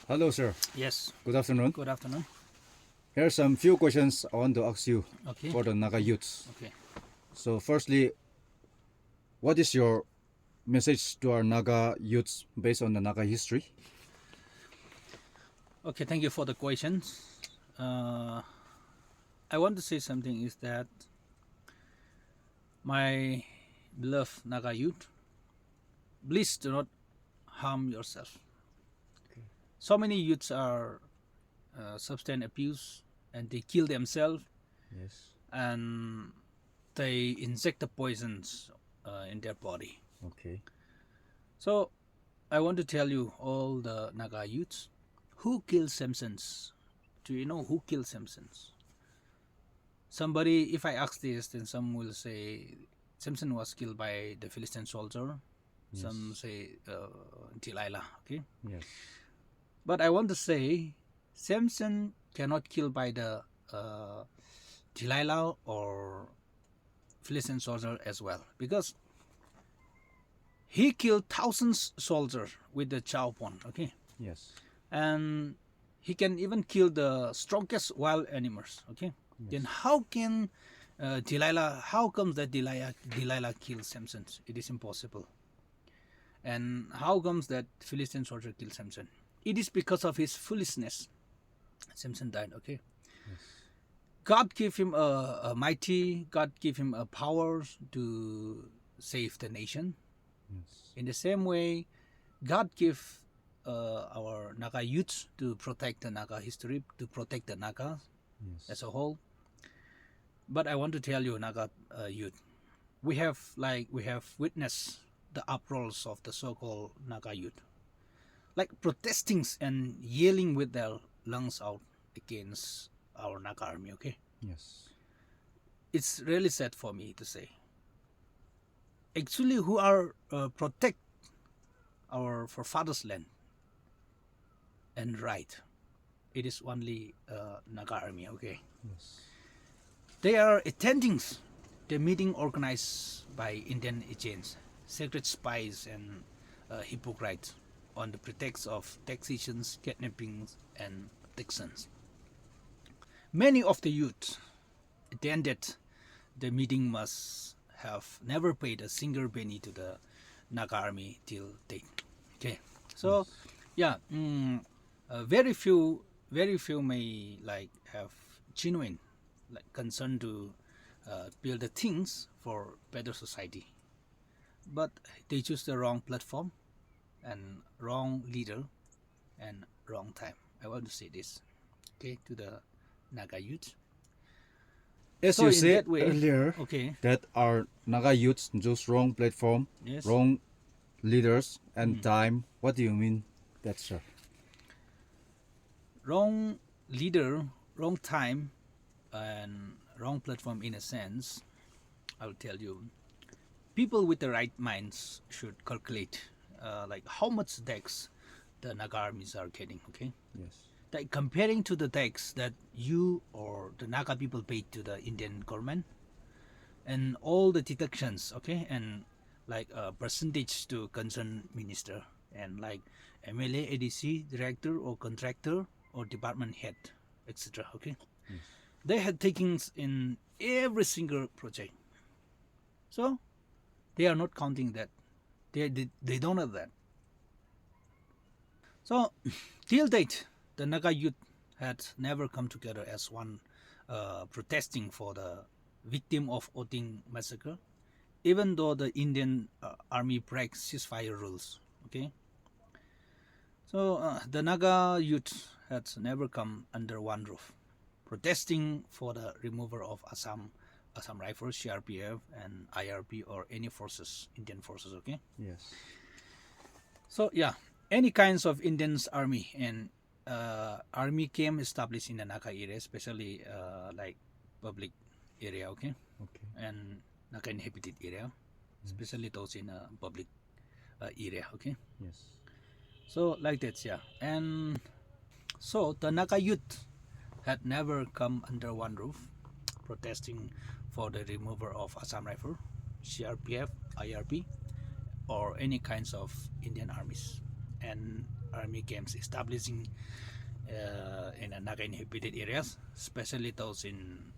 Hello, sir. Yes. Good afternoon. Good afternoon. Here are some few questions I want to ask you Okay. for the Naga youths. Okay. So, firstly, what is your message to our Naga youths based on the Naga history? Okay. Thank you for the questions. I want to say something is that my beloved Naga youth, please do not harm yourself. So many youths are substance abuse and they kill themselves Yes. and they inject the poisons in their body. Okay. So I want to tell you all the Naga youths who killed Simpsons. Do you know who killed Simpsons? Somebody, if I ask this, then some will say Simpson was killed by the Philistine soldier. Yes. Some say Delilah. Okay, Yes. but I want to say Simpson cannot kill by the Delilah or Philistine soldier as well, because he killed thousands soldiers with the chowpon. Okay, Yes. and he can even kill the strongest wild animals. Okay, Yes. then how can Delilah? How comes that Delilah kills Samson? It is impossible. And how comes that Philistine soldier killed Samson? It is because of his foolishness. Samson died. Okay. Yes. God gave him a mighty. God gave him a power to save the nation. Yes. In the same way, God gave our Naga youths to protect the Naga history, to protect the Naga Yes. as a whole. But I want to tell you, Naga youth, we have witnessed the uproars of the so-called Naga youth, like protesting and yelling with their lungs out against our Naga army. Okay, Yes. it's really sad for me to say. Actually, who are protect our forefathers' land and right? It is only Naga army. Okay. Yes. They are attending the meeting organized by Indian agents, secret spies, and hypocrites on the pretext of taxations, kidnappings, and abductions. Many of the youth attended the meeting must have never paid a single penny to the Naga army till date. Okay, so Yes. yeah, very few may like have genuine like concern to build the things for better society, but they choose the wrong platform and wrong leader and wrong time. I want to say this, okay, to the Naga youth. As So you in said that way, earlier, okay, that our Naga youths choose wrong platform, yes, wrong leaders, and time. What do you mean that, sir? wrong leader, wrong time, and wrong platform in a sense. I'll tell you, people with the right minds should calculate like how much tax the Naga armies are getting. Okay, Yes. like comparing to the tax that you or the Naga people paid to the Indian government, and all the deductions. Okay, and like a percentage to concerned minister, and like MLA, ADC, director or contractor or department head, etc. Okay, Yes. they had takings in every single project, so they are not counting that. They don't have that. So till date, the Naga youth had never come together as one, protesting for the victim of Oting massacre, even though the Indian army breaks ceasefire rules. Okay, so the Naga youth had never come under one roof, protesting for the removal of Assam Rifles, CRPF, and IRP or any forces, Indian forces. Okay, Yes. so yeah, any kinds of Indians army and army came established in the Naga area, especially like public area. Okay, Okay. and Naga inhabited area, especially those in a public area. Okay, Yes. so like that, yeah. And so the Naga youth had never come under one roof, protesting for the removal of Assam Rifle, CRPF, IRP, or any kinds of Indian armies. And Army camps establishing in a Naga inhabited areas, especially those in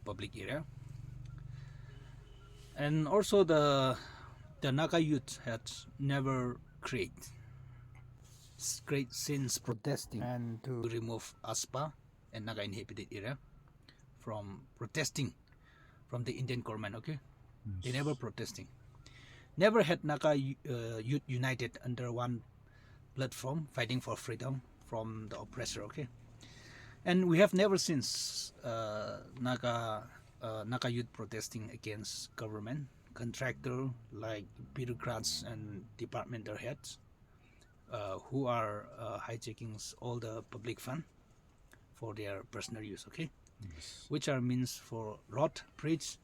public area. And also the Naga youth had never great since protesting and to remove ASPA and Naga inhabited area from protesting from the Indian government. Okay, they never protesting. Never had Naga youth united under one platform, fighting for freedom from the oppressor. Okay, and we have never since Naga youth protesting against government contractor like bureaucrats and departmental heads who are hijacking all the public fund for their personal use. Okay, which are means for road, bridge,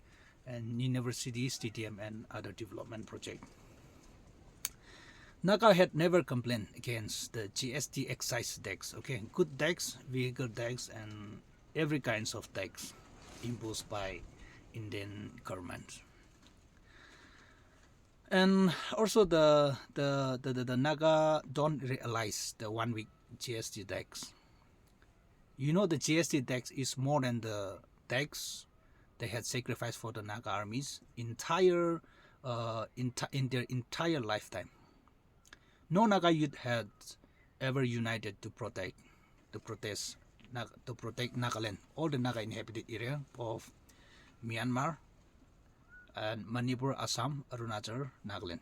and universities, TTM, and other development project. Naga had never complained against the GST excise tax. Okay, good tax, vehicle tax, and every kinds of tax imposed by Indian government. And also the Naga don't realize the 1 week GST tax. You know the GST tax is more than the tax they had sacrificed for the Naga armies in their entire lifetime. No Naga youth had ever united to protect Nagaland, all the Naga inhabited area of Myanmar and Manipur, Assam, Arunachal, Nagaland.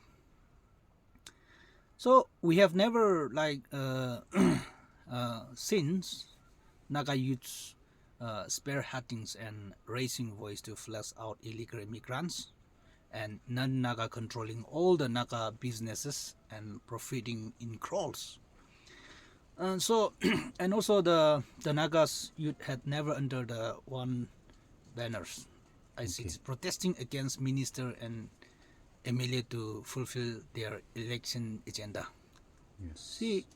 So we have never since Naga youths spearheadings and raising voice to flush out illegal immigrants and non-Naga controlling all the Naga businesses and profiting in crores. And so and also the Nagas youth had never under the one banners. I see it's protesting against minister and MLA to fulfill their election agenda. Yes. See,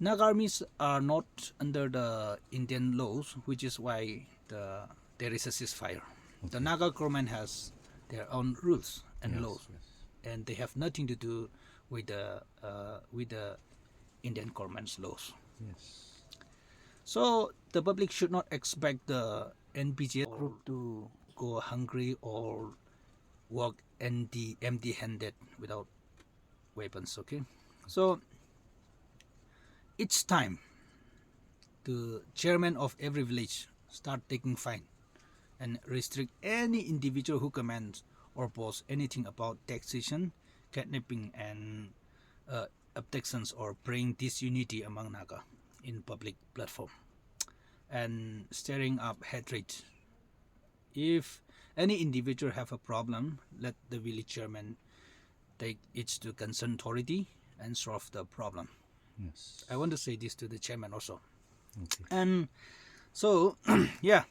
Naga armies are not under the Indian laws, which is why there is a ceasefire. The Naga government has their own rules and laws, and they have nothing to do with the Indian government's laws. Yes. So the public should not expect the NPJ group to go hungry or walk empty-handed without weapons. Okay, so it's time the chairman of every village start taking fine and restrict any individual who commands or posts anything about taxation, kidnapping, and abductions or bring disunity among Naga in public platform and stirring up hatred. If any individual have a problem, let the village chairman take it to concerned authority and solve the problem. Yes. I want to say this to the chairman also. Okay. And so, yeah,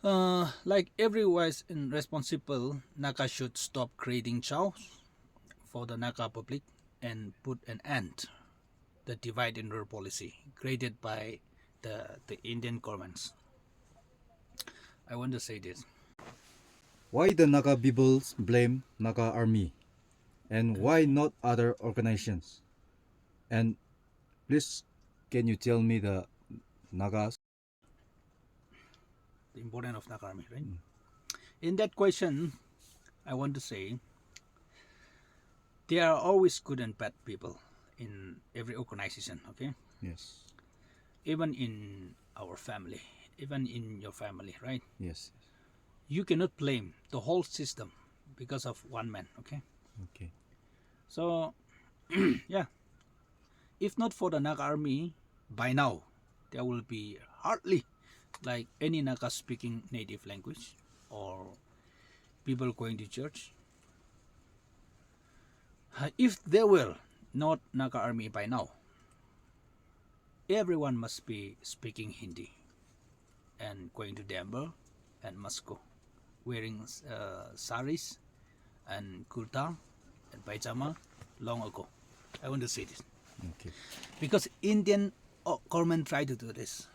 like every wise and responsible Naga should stop creating chaos for the Naga public and put an end the divide and rule policy created by the Indian governments. I want to say this. Why the Naga people blame Naga Army, and why not other organizations? And please, can you tell me the Nagas? The importance of Naga Army, right? In that question, I want to say there are always good and bad people in every organization, okay? Yes. Even in our family, even in your family, right? Yes. You cannot blame the whole system because of one man, okay? Okay. So, yeah, if not for the Naga Army, by now there will be hardly like any Naga speaking native language or people going to church. If there were not Naga Army by now, everyone must be speaking Hindi and going to Denver and Moscow, wearing saris and kurta and pajama long ago. I want to say this Okay. because Indian government tried to do this.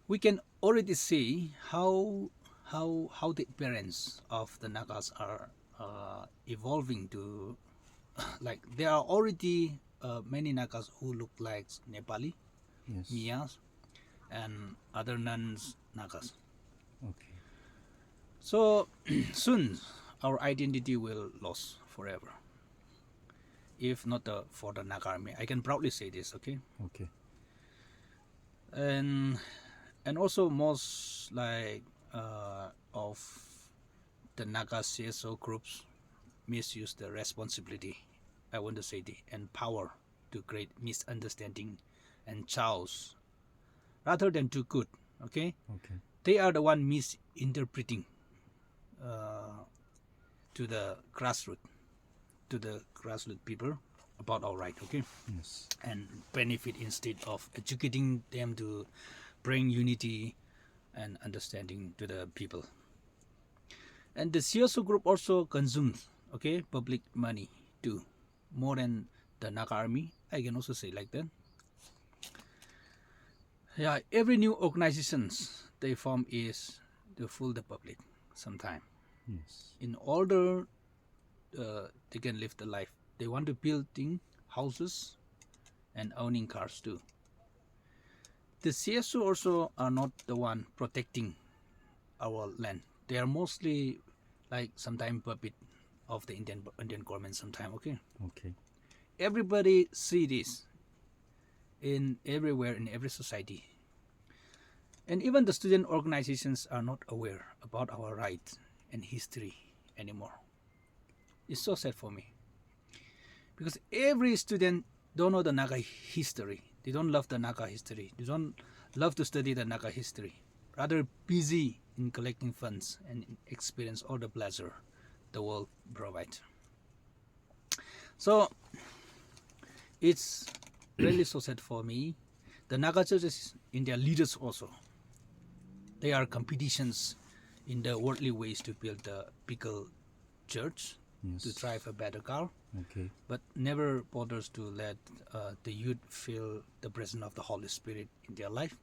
We can already see how the appearance of the Nagas are evolving to like there are already many Nagas who look like Nepali, Yes. Miyas, and other non-Nagas. Okay. So soon our identity will lose forever. If not for the Naga Army, I can proudly say this. Okay, Okay. and also most like of the Naga CSO groups misuse the responsibility, I want to say, and power to create misunderstanding and chaos rather than do good. Okay, Okay. they are the one misinterpreting to the grassroots people about our right. Okay, Yes. and benefit instead of educating them to bring unity and understanding to the people. And the CSO group also consumes, okay, public money too, more than the Naga Army. I can also say like that. Yeah, every new organizations they form is to fool the public sometime. Yes. In order they can live the life. They want to building houses and owning cars too. The CSO also are not the one protecting our land. They are mostly like sometime puppet of the Indian government sometime. Okay, Okay. everybody see this in everywhere in every society, and even the student organizations are not aware about our rights and history anymore. It's so sad for me because every student don't know the Naga history. They don't love the Naga history. They don't love to study the Naga history. Rather busy in collecting funds and experience all the pleasure the world provides. So it's really so sad for me. The Naga churches in their leaders also, they are competitions in the worldly ways to build the bigger church, Yes. to drive a better car, Okay. but never bothers to let the youth feel the presence of the Holy Spirit in their life,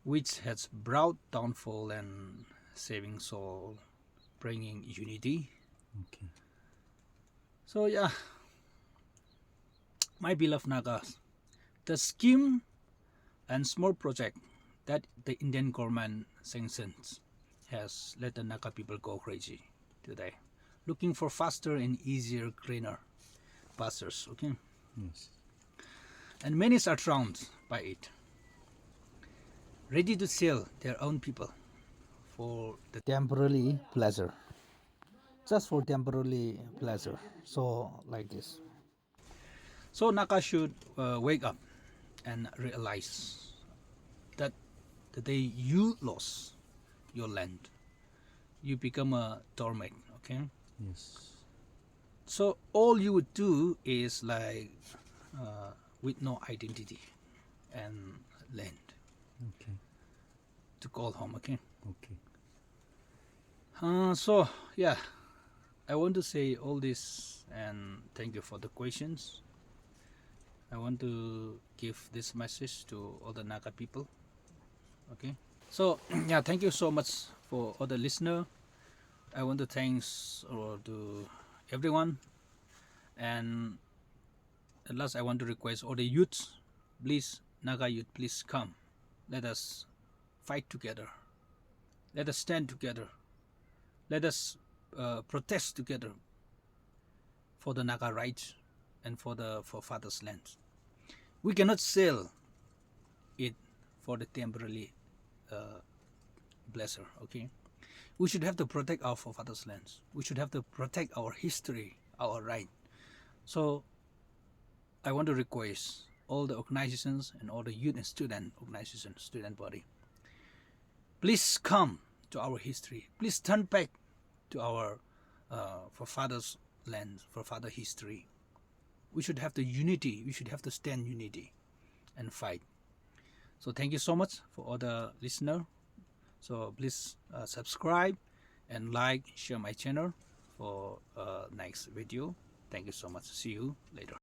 which has brought downfall and saving soul, bringing unity. Okay. So yeah, my beloved Nagas, the scheme and small project that the Indian government sanctions has let the Naga people go crazy today, looking for faster and easier, greener pastures. Okay, Yes. and many are drowned by it, ready to sell their own people for the temporary pleasure, just for temporary pleasure. So like this. So Naga should wake up and realize that the day you lose your land, you become a doormat. Okay, Yes. so all you would do is like with no identity and land Okay. to call home. Okay, Okay. so yeah, I want to say all this and thank you for the questions. I want to give this message to all the Naga people. Okay, so yeah, thank you so much for all the listener. I want to thanks to everyone, and at last I want to request all the youths, please, Naga youth, please come. Let us fight together. Let us stand together. Let us protest together for the Naga rights and for father's land. We cannot sell it for the temporary pleasure. Okay, we should have to protect our forefathers' lands. We should have to protect our history, our right. So I want to request all the organizations and all the youth and student organizations, student body, please come to our history. Please turn back to our forefathers' land, forefather history. We should have the unity. We should have to stand unity and fight. So thank you so much for all the listener. So please subscribe and like, share my channel for next video. Thank you so much. See you later.